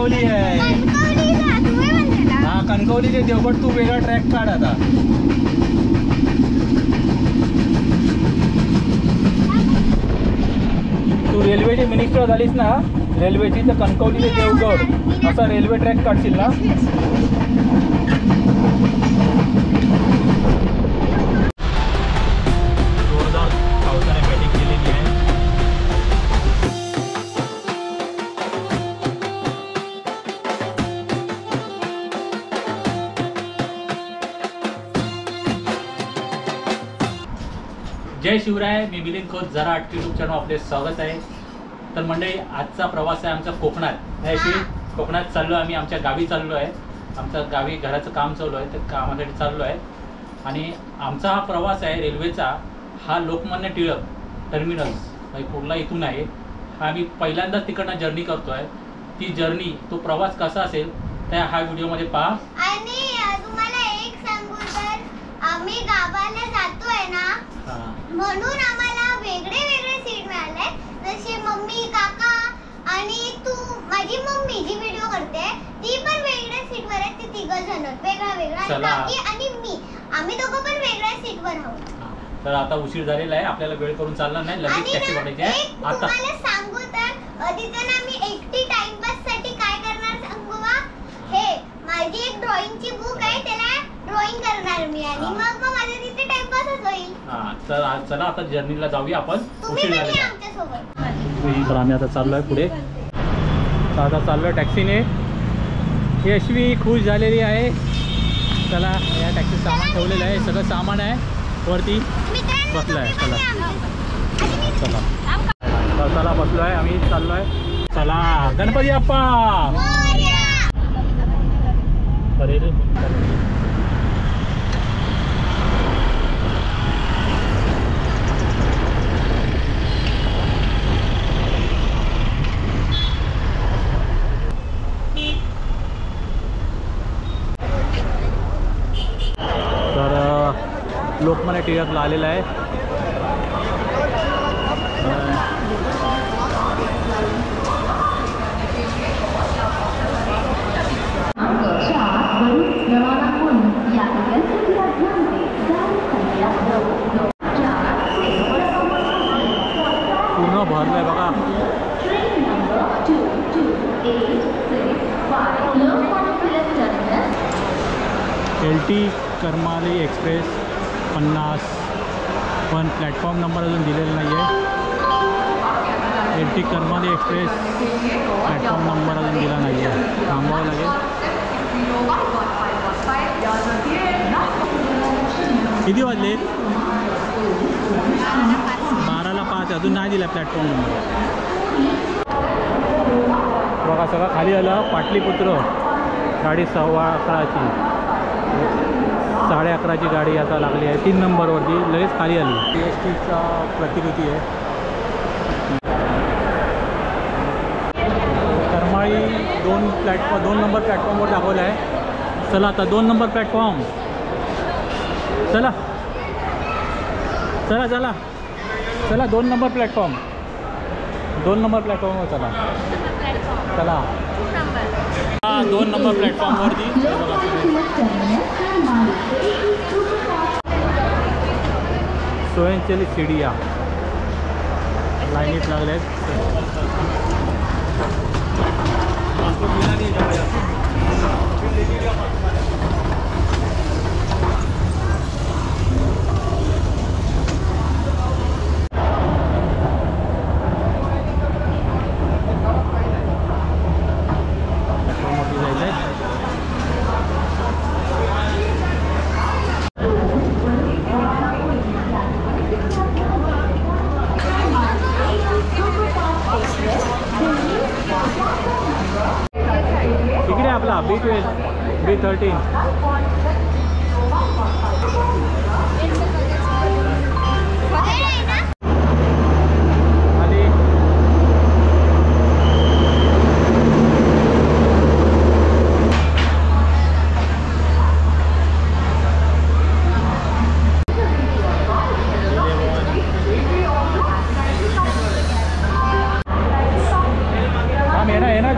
कणकवली आहे. हा कणकवली ते देवगड. तू वेगळा ट्रॅक काढ आता. तू रेल्वेची मिनिस्टर झालीस ना रेल्वेची, तर कणकवली ते देवगड असा रेल्वे ट्रॅक काढशील ना. जोरदार पावसाने बॅटिंग केलेली आहे. जय शिवराय. मी मिलिंद खोत. जरा आटकी यूट्यूब चॅनल आपले स्वागत आहे. तर मंडळी, आजचा प्रवास आहे आमचा कोकणात. ह्याशी कोकणात चाललो आम्ही. आमच्या गावी चाललो आहे. आमच्या गावी घराचं काम चालू आहे, तर कामासाठी चाललो आहे. आणि आमचा हा प्रवास आहे रेल्वेचा. हा लोकमान्य टिळक टर्मिनल्स कुठला इथून आहे. हा आम्ही पहिल्यांदाच तिकडनं जर्नी करतो आहे. ती जर्नी, तो प्रवास कसा असेल त्या हा व्हिडिओमध्ये पहा. आणि तुम्हाला एक सांगू, तर आम्ही गावाला जातोय ना, म्हणून आम्हाला वेगळे वेगळे सीट मिळाले. जसे मम्मी, काका आणि तू, माझी मम्मी जी व्हिडिओ करते ती पण वेगळ्या सीटवर आहे. ते तिघ जण वेगळा वेगळा, काकी आणि मी, आम्ही दोघं पण वेगळ्या सीटवर आहोत. तर आता उशीर झालेला आहे, आपल्याला वेळ करून चालणार नाही. लगेच टॅक्सी पकडायची आहे. आता तुम्हाला सांगू, तर तिथे ना मी एकटी टाइमपास साठी काय करणार सांगू बा. हे माझी एक ड्रॉइंगची बुक आहे, त्याला ड्रॉइंग करणार मी आणि मग माझा तिथे टाइमपासच होईल. तर चला आता जर्नीला जाऊया आपण. उशीर झालेला आहे. आमच्यासोबत तर आम्ही आता चाललोय पुढे. तर आता चाललोय टॅक्सीने. यशवी खुश झालेली आहे. चला, या टॅक्सीत सामान ठेवलेलं आहे. सगळं सामान आहे वरती बसलं आहे. चला चला तर चला बसलो आहे आम्ही. चाललो आहे. चला गणपती बाप्पा. अरे लोकमान्य टिळकला आलेला आहे. पूर्ण भरलंय बघा. LT करमाली एक्सप्रेस 50, पण प्लॅटफॉर्म नंबर अजून दिलेला नाही आहे. LT Karmali express platform number अजून दिला नाही आहे. थांबावं लागेल. किती वाजले? 12ला 5. अजून नाही दिला प्लॅटफॉर्म नंबर. बघा सगळं खाली आलं. पाटलीपुत्र गाडी 11:15ची, 11:30ची गाडी आता लागली आहे. 3 नंबरवरती लगेच खाली आली. PSTचा प्रतिकृती आहे. करमाळी 2 नंबर प्लॅटफॉर्मवर दाखवलं आहे. चला आता 2 नंबर प्लॅटफॉर्म. चला चला चला चला 2 नंबर प्लॅटफॉर्म. 2 नंबर प्लॅटफॉर्मवर चला. चला 2 नंबर प्लॅटफॉर्मवरती स्वयंचलित शिडिया लाईनीत लागल्या आहेत. B12, B13.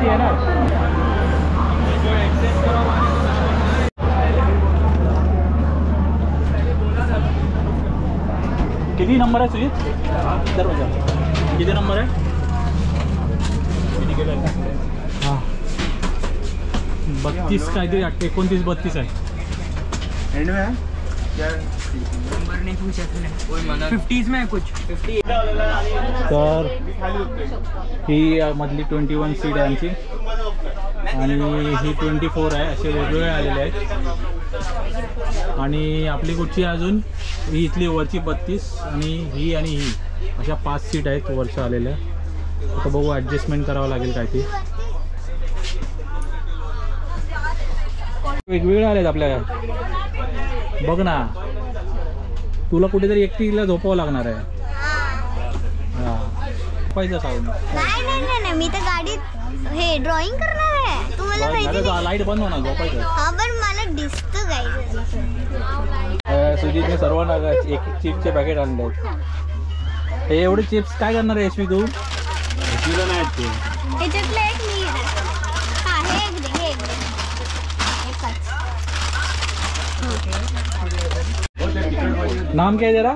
येणार किती नंबर आहे सुजित? किती नंबर आहे? हां 32 काहीतरी 29 32 आहे. तर ही मधली 21 सीट आहे आमची आणि ही 24 आहे. असे वेगवेगळे आलेले आहेत. आणि आपली कुठची अजून ही इथली वरची 32 आणि ही अशा 5 सीट आहेत वरच्या आलेल्या. आता बघू ॲडजस्टमेंट करावं लागेल काय ते. वेगवेगळे आलेत आपल्या. बघ ना तुला कुठेतरी एकटीला झोपावं लागणार आहे. हां पाहिजे साऊंड. नाही मी तर गाडीत हे ड्रॉइंग करणार आहे. तुम्हाला माहिती नाही. लाईट बंद होणार झोपायचं. हां पण मला दिसतं काय. सुजितने सर्वांना एक एक चिप्सचे पॅकेट आणले. हे एवढे चिप्स काय करणार आहे यशवी तू? यशवीला नाही ते ह्याच्यातलं एक मी हां हे एक दे हे एक दे. नाम क्या है जरा?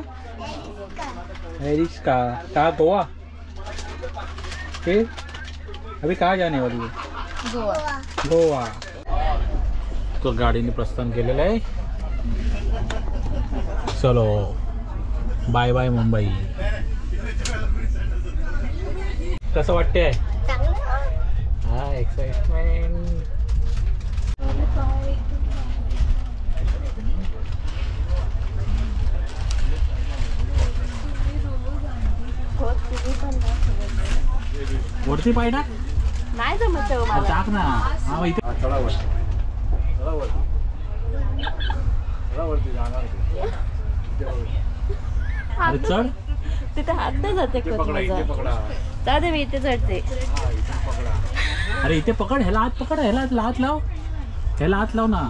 एरिक्स का गोवा फिर अभी कहाँ जाने वाली है? गोवा. तो गाडीने प्रस्थान केलेलं आहे. चलो बाय बाय मुंबई. कसं वाटतंय? हा एक्साइटमेंट. वरती पाय टाक. नाही जमत टाक ना. हा इथे चढ. तिथे हात नाही जाते दादा मी इथे चढते. अरे इथे पकड. ह्याला हात पकड. ह्याला हात लाव. ह्याला हात लाव ना.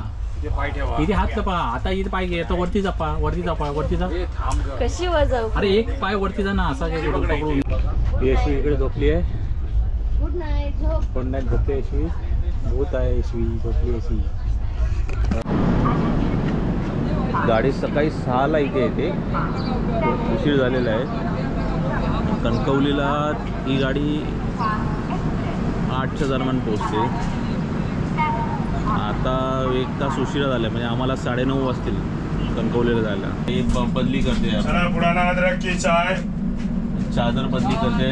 इथे हात लपा. आता इथे पाय घे. तो वरती जपा. वरती जा. कशी वर जाऊ? अरे एक पाय वरती जा ना. असा काय पकडून. यशवी इकडे झोपली आहे. Good night. Good night. झोपली यशवी. भूत आहे यशवी. झोपली यशवी. गाडी सकाळी 6ला इथे येते. उशीर झालेला आहे. कणकवलीला ही गाडी 8च्या दरम्यान पोचते. आता 1 तास उशिरा झाला. म्हणजे आम्हाला 9:30 वाजतील कणकवलीला जायला. ही बदली करते. चादर बदली करते.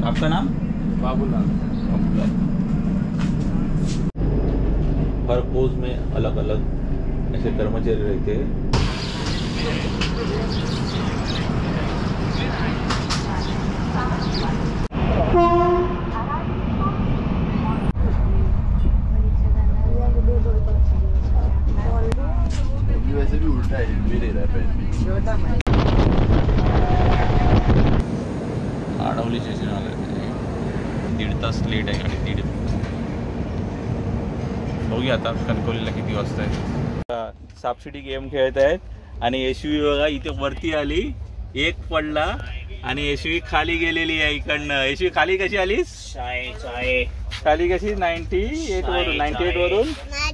आपका नाम? बाबूलाल. हर पोज में अलग अलग ऐसे कर्मचारी रहते हैं. वैसे भी उल्टा है भी दे रहा है. आडवली स्टेशन आलं. 1.5 तास लेट आहे गाडी. 1.5. बघूया आता कणकवलीला किती वाजता आहे. सापशिडी गेम खेळत आहेत आणि यशवी बघा इथे वरती आली. एक पडला आणि यशवी खाली गेलेली आहे इकडनं. यशवी खाली कशी आलीस? खाली कशी 98 वरून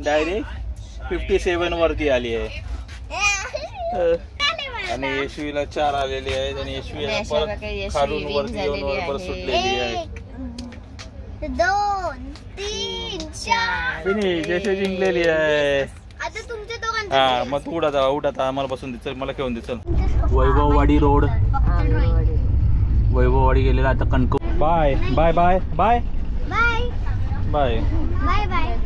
डायरेक्ट 57 वरती आली आहे. आणि यशवीला 4 आलेली आहेत आणि यशवी परत खालून वरती येऊन परत सुटलेली आहे. 2 3 4 फिनिश. यशवी जिंकलेली आहे. आता तुमच्या दोघांचं. हा मग तू उठ आता आम्हाला बसून दे. चल मला घेऊन दे. चल वैभववाडी रोड. वैभववाडी गेलेला आता Kankavli. Bye bye bye bye bye bye bye bye.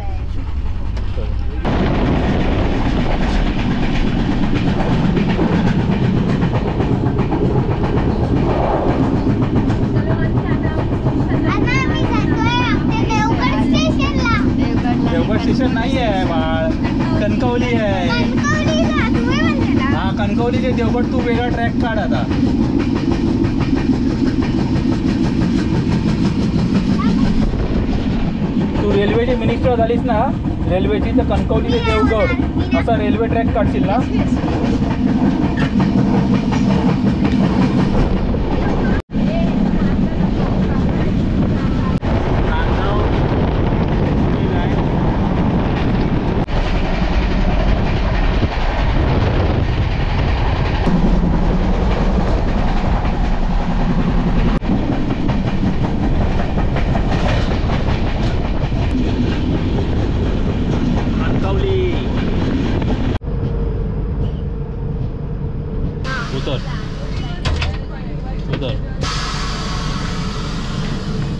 Devgad station नाही आहे बाळ. कणकवली आहे. हा कणकवली ते देवगड. तू वेगळा ट्रॅक काढ आता. तू रेल्वेची मिनिस्टर झालीस ना. रेल्वेची तर कणकवली ते देवगड असा रेल्वे ट्रॅक काढशील ना.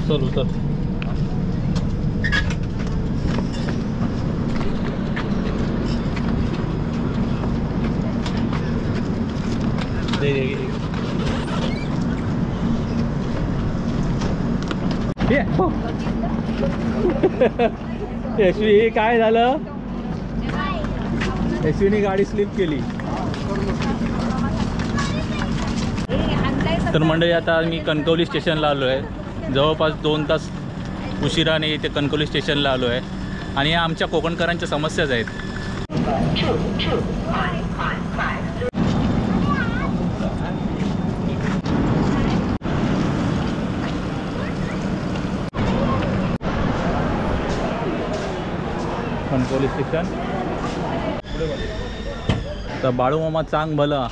चल उतर. यशवी काय झालं? यशवीने गाडी स्लिप केली. तर मंडळी आता मी कणकवली स्टेशनला आलो आहे. जवळपास 2 तास उशिराने इथे कणकवली स्टेशनला आलो आहे आणि या आमच्या कोकणकरांच्या समस्याच आहेत. कणकवली स्टेशन. तर बाळू मामा चांग भलं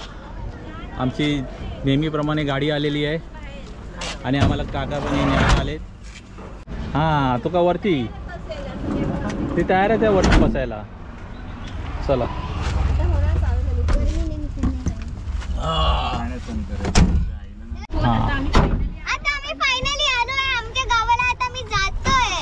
आमची नेहमीप्रमाणे गाडी आलेली आहे आणि आम्हाला काका पण न्यायला आले. हां तो का वरती ते तयार आहे त्या वरती बसायला. चला हां आता आम्ही फायनली आलोय आमच्या गावाला. आता मी जातोय.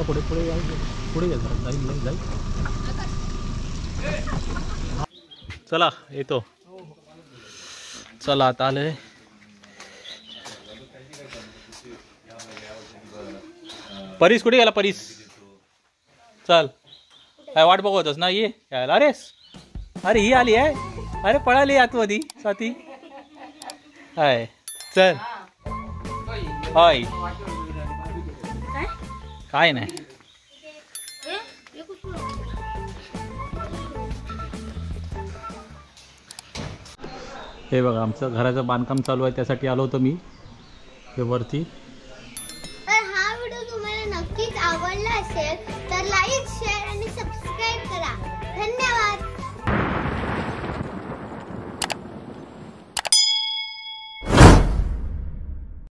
पुढे पुढे पुढे जाईल. चला येतो. चला आता आले. परीस कुठे गेला? परीस चल काय वाट बघतोस ना? ये यायला. अरे ही आली आहे. अरे पळाली आतमध्ये स्वाती. हाय चल. होय काय नाही. हे बघा आमचं घराचं बांधकाम चालू आहे, त्यासाठी आलो होतो मी हे वरती.